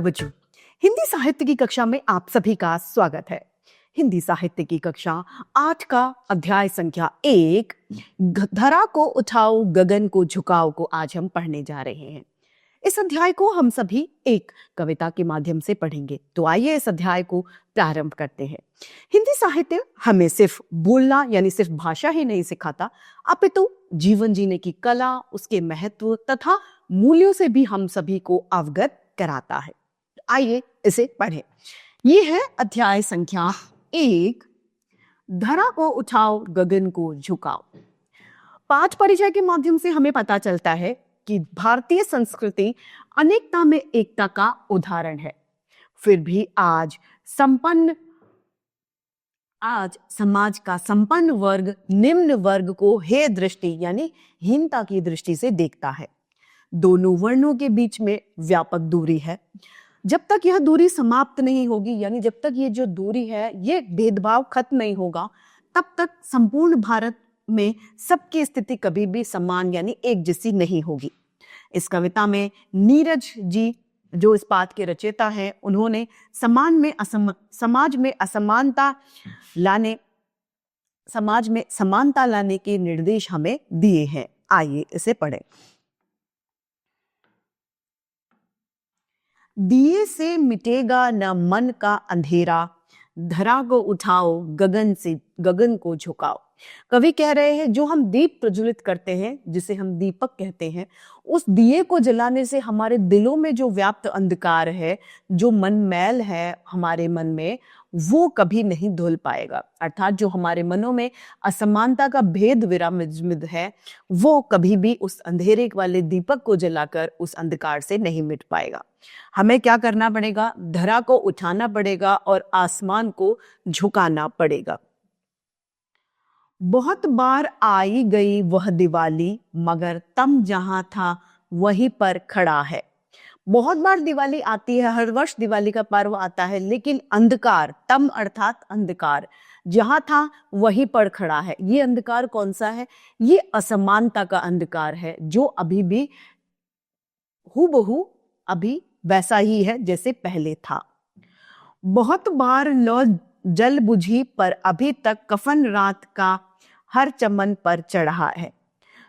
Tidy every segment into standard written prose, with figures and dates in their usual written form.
बच्चों, हिंदी साहित्य की कक्षा में आप सभी का स्वागत है। हिंदी साहित्य की कक्षा 8 का अध्याय संख्या 1 धरा को उठाओ गगन को झुकाओ को आज हम पढ़ने जा रहे हैं। इस अध्याय को हम सभी एक कविता के माध्यम से पढ़ेंगे। तो आइए इस अध्याय को प्रारंभ करते हैं। हिंदी साहित्य हमें सिर्फ बोलना यानी सिर्फ भाषा ही नहीं सिखाता, अपितु जीवन जीने की कला, उसके महत्व तथा मूल्यों से भी हम सभी को अवगत कराता है। आइए इसे पढ़ें। ये है अध्याय संख्या 1 धरा को उठाओ गगन को झुकाओ। पाठ परिचय के माध्यम से हमें पता चलता है कि भारतीय संस्कृति अनेकता में एकता का उदाहरण है। फिर भी आज समाज का संपन्न वर्ग निम्न वर्ग को हे दृष्टि यानी हीनता की दृष्टि से देखता है। दोनों वर्णों के बीच में व्यापक दूरी है। जब तक यह दूरी समाप्त नहीं होगी, यानी जब तक ये जो दूरी है, ये भेदभाव खत्म नहीं होगा, तब तक संपूर्ण भारत में सबकी स्थिति कभी भी समान यानी एक जैसी नहीं होगी। इस कविता में नीरज जी जो इस बात के रचयिता हैं, उन्होंने समाज में समानता लाने के निर्देश हमें दिए हैं। आइए इसे पढ़ें। दिए से मिटेगा न मन का अंधेरा, धरा को उठाओ गगन को झुकाओ। कवि कह रहे हैं जो हम दीप प्रज्वलित करते हैं, जिसे हम दीपक कहते हैं, उस दिए को जलाने से हमारे दिलों में जो व्याप्त अंधकार है, जो मन मैल है हमारे मन में, वो कभी नहीं धुल पाएगा। अर्थात जो हमारे मनों में असमानता का भेद विराजित है, वो कभी भी उस अंधेरे वाले दीपक को जलाकर उस अंधकार से नहीं मिट पाएगा। हमें क्या करना पड़ेगा? धरा को उठाना पड़ेगा और आसमान को झुकाना पड़ेगा। बहुत बार आई गई वह दिवाली, मगर तम जहां था वहीं पर खड़ा है। बहुत बार दिवाली आती है, हर वर्ष दिवाली का पर्व आता है, लेकिन अंधकार, तम अर्थात अंधकार, जहां था वहीं पर खड़ा है। ये अंधकार कौन सा है? ये असमानता का अंधकार है, जो अभी भी हूबहू अभी वैसा ही है जैसे पहले था। बहुत बार लौ जल बुझी पर अभी तक कफन रात का हर चमन पर चढ़ा है।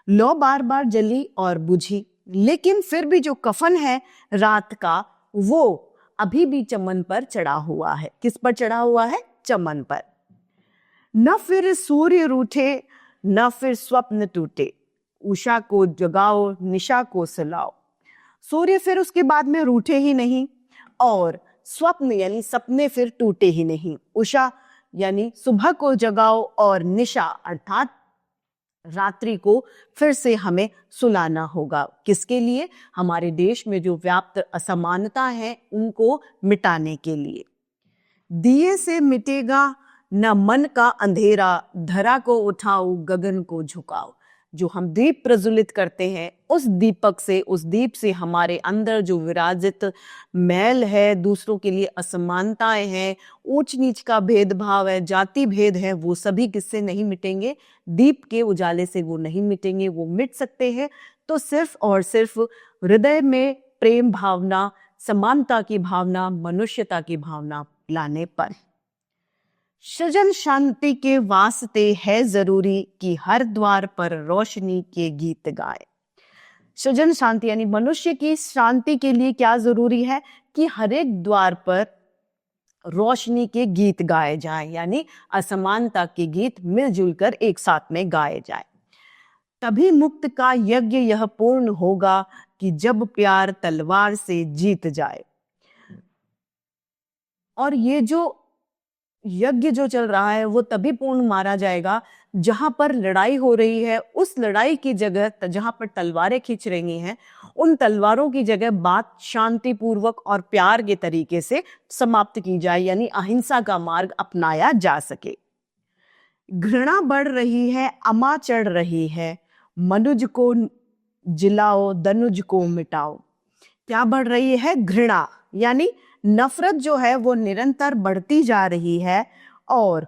लौ बार बार जली और बुझी, लेकिन फिर भी जो कफन है रात का, वो अभी भी चमन पर चढ़ा हुआ है। किस पर चढ़ा हुआ है? चमन पर। न फिर सूर्य रूठे न फिर स्वप्न टूटे, उषा को जगाओ निशा को सुलाओ। सूर्य फिर उसके बाद में रूठे ही नहीं, और स्वप्न यानी सपने फिर टूटे ही नहीं। उषा यानी सुबह को जगाओ, और निशा अर्थात रात्रि को फिर से हमें सुलाना होगा। किसके लिए? हमारे देश में जो व्याप्त असमानता है उनको मिटाने के लिए। दिए से मिटेगा न मन का अंधेरा, धरा को उठाओ गगन को झुकाओ। जो हम दीप प्रज्वलित करते हैं, उस दीप से हमारे अंदर जो विराजित मैल है, दूसरों के लिए असमानताएं हैं, ऊंच नीच का भेदभाव है, जाति भेद है, वो सभी किससे नहीं मिटेंगे? दीप के उजाले से वो नहीं मिटेंगे। वो मिट सकते हैं तो सिर्फ और सिर्फ हृदय में प्रेम भावना, समानता की भावना, मनुष्यता की भावना लाने पर। सृजन शांति के वास्ते है जरूरी कि हर द्वार पर रोशनी के गीत गाए। सृजन शांति यानी मनुष्य की शांति के लिए क्या जरूरी है? कि हर एक द्वार पर रोशनी के गीत गाए जाएं, यानी असमानता के गीत मिलजुल कर एक साथ में गाए जाए। तभी मुक्त का यज्ञ यह पूर्ण होगा कि जब प्यार तलवार से जीत जाए। और ये जो यज्ञ जो चल रहा है वो तभी पूर्ण मारा जाएगा जहां पर लड़ाई हो रही है। उस लड़ाई की जगह जहां पर तलवारें खींच रही हैं, उन तलवारों की जगह बात शांतिपूर्वक और प्यार के तरीके से समाप्त की जाए, यानी अहिंसा का मार्ग अपनाया जा सके। घृणा बढ़ रही है, अमा चढ़ रही है, मनुज को जिलाओ दनुज को मिटाओ। क्या बढ़ रही है? घृणा यानी नफरत जो है वो निरंतर बढ़ती जा रही है, और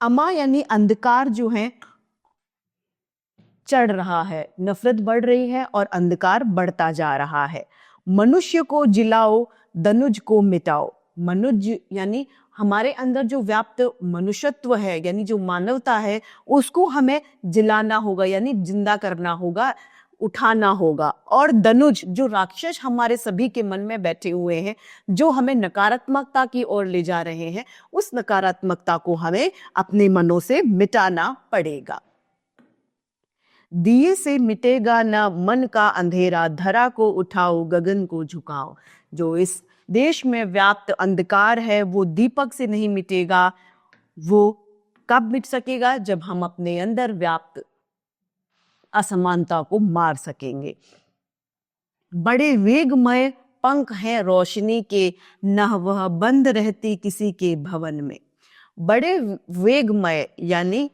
अमा यानी अंधकार जो है चढ़ रहा है, नफरत बढ़ रही है और अंधकार बढ़ता जा रहा है। मनुष्य को जिलाओ, दनुज को मिटाओ। मनुज यानी हमारे अंदर जो व्याप्त मनुष्यत्व है, यानी जो मानवता है, उसको हमें जिलाना होगा, यानी जिंदा करना होगा, उठाना होगा। और दनुज जो राक्षस हमारे सभी के मन में बैठे हुए हैं, जो हमें नकारात्मकता की ओर ले जा रहे हैं, उस नकारात्मकता को हमें अपने मनों से मिटाना पड़ेगा। दिए से मिटेगा ना मन का अंधेरा, धरा को उठाओ, गगन को झुकाओ। जो इस देश में व्याप्त अंधकार है वो दीपक से नहीं मिटेगा। वो कब मिट सकेगा? जब हम अपने अंदर व्याप्त असमानता को मार सकेंगे। बड़े वेगमय पंख हैं रोशनी के, न वह बंद रहती किसी के भवन में। बड़े वेगमय यानी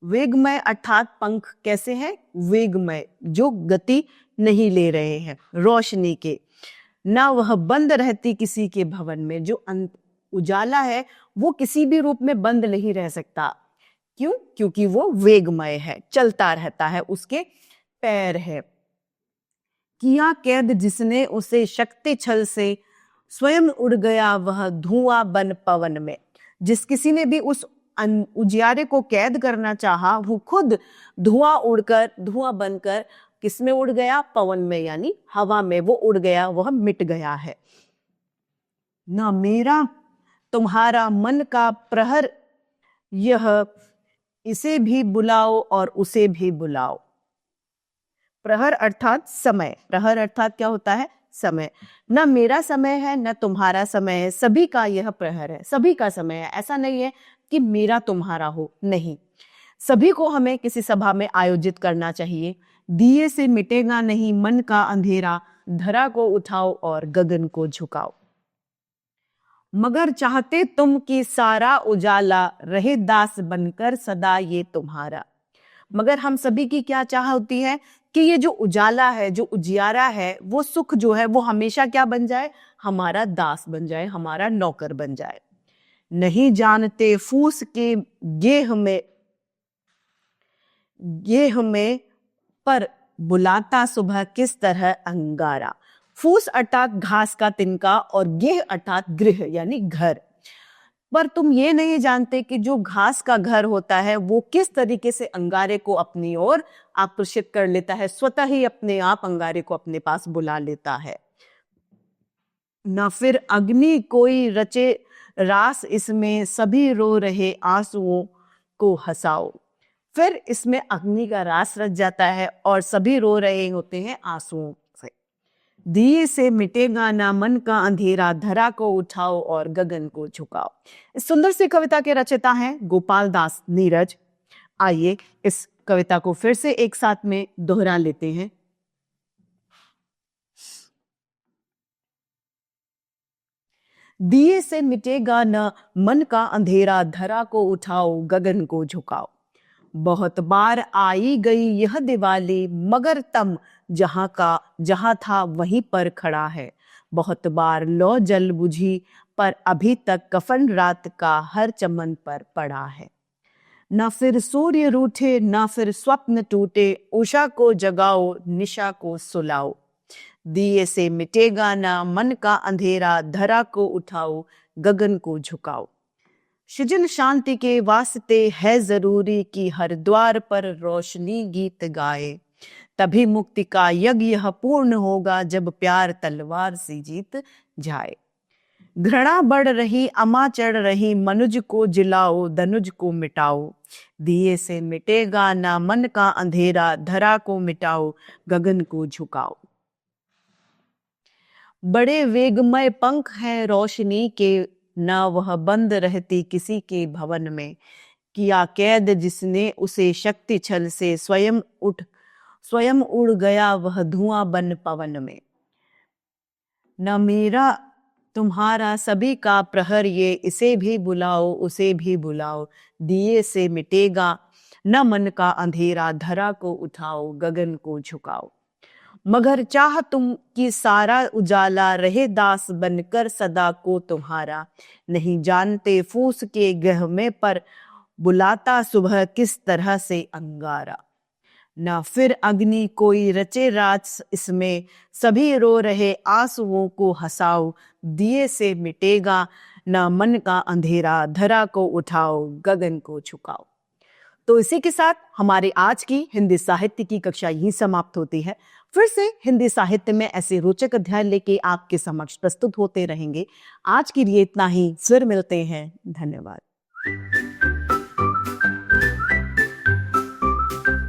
वेगमय अर्थात पंख कैसे हैं? वेगमय, जो गति नहीं ले रहे हैं, रोशनी के। ना वह बंद रहती किसी के भवन में। जो उजाला है वो किसी भी रूप में बंद नहीं रह सकता। क्यों? क्योंकि वो वेगमय है, चलता रहता है, उसके पैर है। किया कैद जिसने उसे शक्ति छल से, स्वयं उड़ गया वह धुआं बन पवन में। जिस किसी ने भी उस उजियारे को कैद करना चाहा, वो खुद धुआं बनकर किस में उड़ गया? पवन में, यानी हवा में वो उड़ गया, वह मिट गया है। न मेरा तुम्हारा मन का प्रहर यह, इसे भी बुलाओ और उसे भी बुलाओ। प्रहर अर्थात समय। प्रहर अर्थात क्या होता है? समय। न मेरा समय है, न तुम्हारा समय है, सभी का यह प्रहर है, सभी का समय है। ऐसा नहीं है कि मेरा तुम्हारा हो, नहीं, सभी को हमें किसी सभा में आयोजित करना चाहिए। दिए से मिटेगा नहीं मन का अंधेरा, धरा को उठाओ और गगन को झुकाओ। मगर चाहते तुम कि सारा उजाला रहे दास बनकर सदा ये तुम्हारा। मगर हम सभी की क्या चाह होती है कि ये जो उजाला है, जो उजियारा है, वो सुख जो है वो हमेशा क्या बन जाए? हमारा दास बन जाए, हमारा नौकर बन जाए। नहीं जानते फूस के गेह में पर बुलाता सुबह किस तरह अंगारा। फूस अर्थात घास का तिनका और गेह अर्थात गृह यानी घर। पर तुम ये नहीं जानते कि जो घास का घर होता है वो किस तरीके से अंगारे को अपनी ओर आकर्षित कर लेता है, स्वतः ही अपने आप अंगारे को अपने पास बुला लेता है। न फिर अग्नि कोई रचे रास इसमें, सभी रो रहे आंसुओं को हंसाओ। फिर इसमें अग्नि का रास रच जाता है और सभी रो रहे होते हैं आंसुओं से। दिए से मिटेगा ना मन का अंधेरा, धरा को उठाओ और गगन को झुकाओ। इस सुंदर सी कविता के रचयिता हैं गोपाल दास नीरज। आइए इस कविता को फिर से एक साथ में दोहरा लेते हैं। दिए से मिटेगा न मन का अंधेरा, धरा को उठाओ गगन को झुकाओ। बहुत बार आई गई यह दिवाली, मगर तम जहां था वहीं पर खड़ा है। बहुत बार लौ जल बुझी, पर अभी तक कफन रात का हर चमन पर पड़ा है। न फिर सूर्य रूठे, न फिर स्वप्न टूटे, उषा को जगाओ निशा को सुलाओ। दिए से मिटेगा ना मन का अंधेरा, धरा को उठाओ गगन को झुकाओ। सृजन शांति के वास्ते है जरूरी कि हर द्वार पर रोशनी गीत गाए। तभी मुक्ति का यज्ञ यह पूर्ण होगा, जब प्यार तलवार से जीत जाए। घृणा बढ़ रही अमा चढ़ रही, मनुज को जिलाओ धनुज को मिटाओ। दिए से मिटेगा ना मन का अंधेरा, धरा को मिटाओ गगन को झुकाओ। बड़े वेगमय पंख हैं रोशनी के, न वह बंद रहती किसी के भवन में। किया कैद जिसने उसे शक्ति छल से, स्वयं उड़ गया वह धुआं बन पवन में। न मेरा तुम्हारा सभी का प्रहर ये, इसे भी बुलाओ उसे भी बुलाओ। दिए से मिटेगा न मन का अंधेरा, धरा को उठाओ गगन को झुकाओ। मगर चाह तुम कि सारा उजाला रहे दास बनकर सदा को तुम्हारा। नहीं जानते फूस के गह में पर बुलाता सुबह किस तरह से अंगारा। न फिर अग्नि कोई रचे राज इसमें, सभी रो रहे आंसुओं को हंसाओ, दिए से मिटेगा न मन का अंधेरा, धरा को उठाओ गगन को झुकाओ। तो इसी के साथ हमारी आज की हिंदी साहित्य की कक्षा यही समाप्त होती है। फिर से हिंदी साहित्य में ऐसे रोचक अध्याय लेके आपके समक्ष प्रस्तुत होते रहेंगे। आज के लिए इतना ही, फिर मिलते हैं। धन्यवाद।